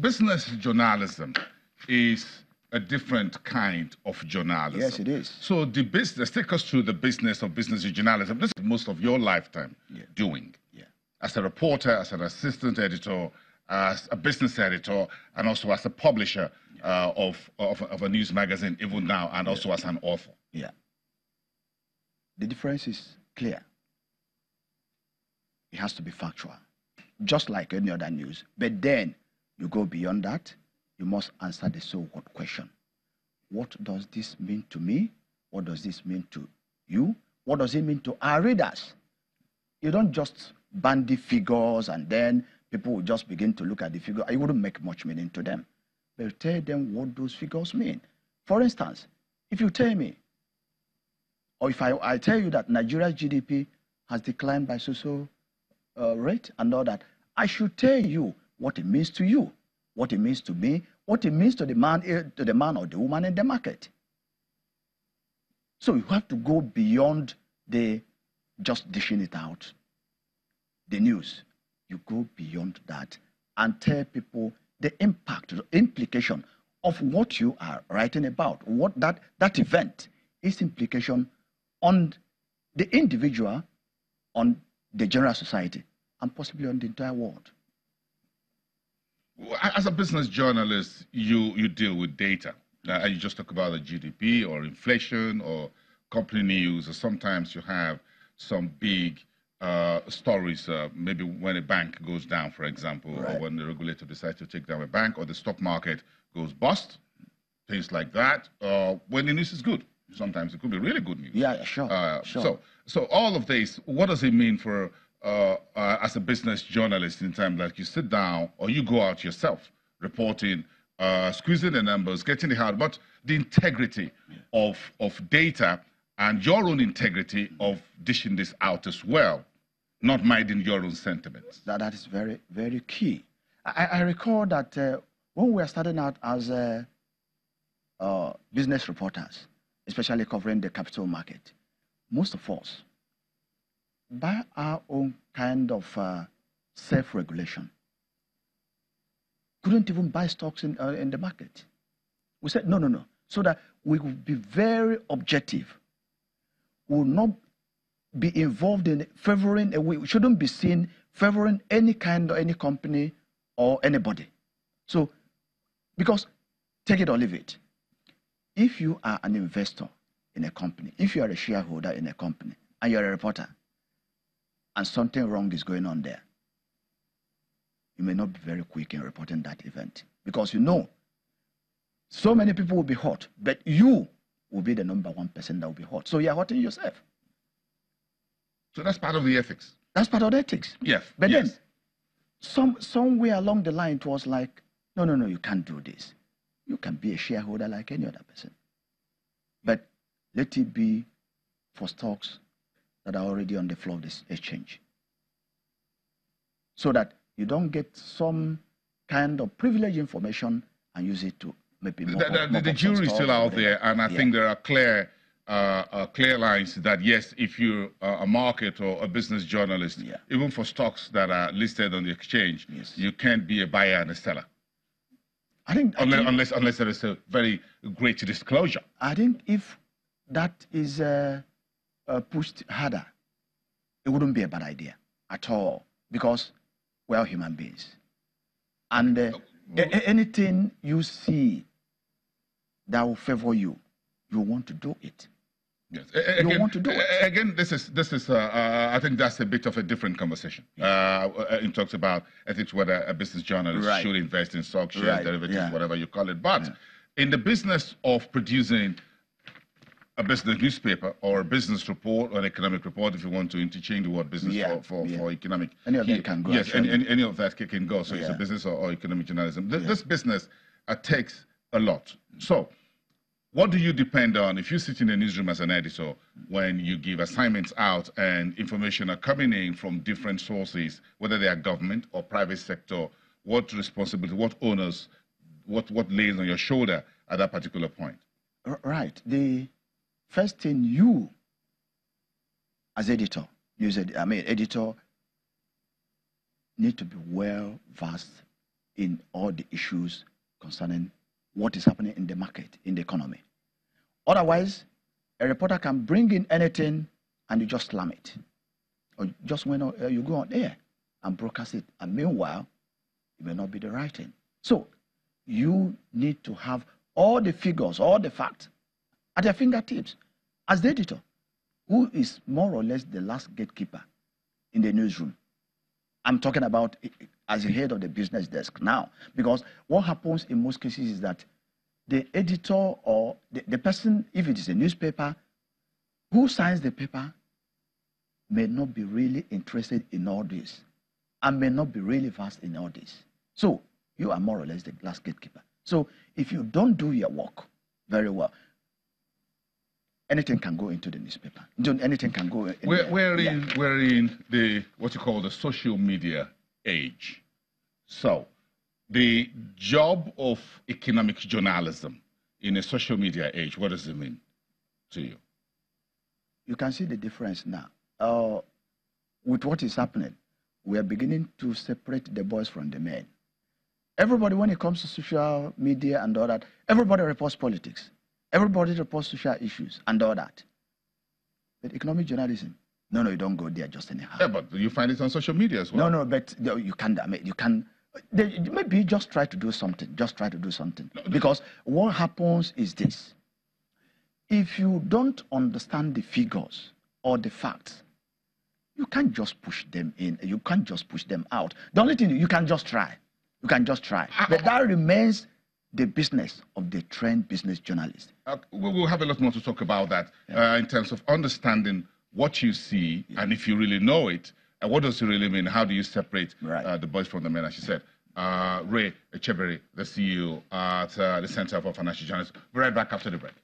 business journalism is a different kind of journalism. Yes, it is. So the business, take us through the business of business journalism. This is most of your lifetime doing. Yeah. As a reporter, as an assistant editor, as a business editor, and also as a publisher of a news magazine, even now, and also as an author. Yeah. The difference is clear. It has to be factual, just like any other news. But then you go beyond that, you must answer the so-what question. What does this mean to me? What does this mean to you? What does it mean to our readers? You don't just bandy figures and then people will just begin to look at the figure. It wouldn't make much meaning to them. But tell them what those figures mean. For instance, if you tell me, or if I tell you that Nigeria's GDP has declined by so-so rate and all that, I should tell you what it means to you, what it means to me, what it means to the man or the woman in the market. So you have to go beyond the just dishing it out, the news. You go beyond that and tell people the impact, the implication of what you are writing about, what that event is implication on the individual, on the general society, and possibly on the entire world. As a business journalist, you deal with data. And you just talk about the GDP or inflation or company news, or sometimes you have some big stories, maybe when a bank goes down, for example, or when the regulator decides to take down a bank, or the stock market goes bust, things like that. When the news is good, sometimes it could be really good news. Yeah, sure. So all of this, what does it mean for as a business journalist in time that you sit down or you go out yourself reporting, squeezing the numbers, getting the hard, but the integrity of data and your own integrity of dishing this out as well, not minding your own sentiments? That is very, very key. I recall that when we were starting out as business reporters, especially covering the capital market, most of us, by our own kind of self-regulation, couldn't even buy stocks in the market. We said, no, so that we would be very objective. We will not be involved in favoring, we shouldn't be seen favoring any kind of any company or anybody. So, because take it or leave it, if you are an investor in a company, if you are a shareholder in a company, and you're a reporter, and something wrong is going on there, you may not be very quick in reporting that event, because you know so many people will be hurt, but you will be the number one person that will be hurt. So you're hurting yourself. So that's part of the ethics. That's part of the ethics. Yes. But then, somewhere along the line, it was like, no, you can't do this. You can be a shareholder like any other person. But let it be for stocks that are already on the floor of this exchange. So that you don't get some kind of privileged information and use it to maybe more. The jury is still out there, and I think there are clear lines that, yes, if you're a market or a business journalist, even for stocks that are listed on the exchange, you can't be a buyer and a seller. I think unless there is a very great disclosure. I think if that is pushed harder, it wouldn't be a bad idea at all, because we're all human beings. And anything you see that will favor you, you want to do it. Yes. You want to do it. Again, this is I think that's a bit of a different conversation. It talks about ethics, whether a business journalist should invest in stock shares, derivatives, whatever you call it. But in the business of producing a business newspaper or a business report or an economic report, if you want to interchange the word business for economic. Any of that can go. Yes, any of that can go. So it's a business or economic journalism. This business takes a lot. So what do you depend on if you sit in a newsroom as an editor when you give assignments out and information are coming in from different sources, whether they are government or private sector? What responsibility, what onus, what lays on your shoulder at that particular point? Right. The first thing you, as editor, editor, need to be well versed in all the issues concerning what is happening in the market, in the economy. Otherwise, a reporter can bring in anything and you just slam it. Or just when you go on air and broadcast it. And meanwhile, it may not be the right thing. So you need to have all the figures, all the facts at your fingertips. As the editor, who is more or less the last gatekeeper in the newsroom. I'm talking about as the head of the business desk now, because what happens in most cases is that the editor or the person, if it is a newspaper, who signs the paper may not be really interested in all this and may not be really versed in all this. So you are more or less the last gatekeeper. So if you don't do your work very well, anything can go into the newspaper. Anything can go in. We're in the, what you call the social media age. So the job of economic journalism in a social media age, what does it mean to you? You can see the difference now. With what is happening, we are beginning to separate the boys from the men. Everybody, when it comes to social media and all that, everybody reports politics. Everybody reports social issues and all that. But economic journalism, no, you don't go there just anyhow. Yeah, but you find it on social media as well. No, but you can't. I mean, you can. Maybe just try to do something. Just try to do something. Because what happens is this: if you don't understand the figures or the facts, you can't just push them in. You can't just push them out. The only thing you can just try. You can just try. But that remains the business of the trained business journalist. We'll have a lot more to talk about that in terms of understanding what you see and if you really know it, and what does it really mean? How do you separate the boys from the men, as you said? Ray Echebere, the CEO at the Center for Financial Journalism. We'll be right back after the break.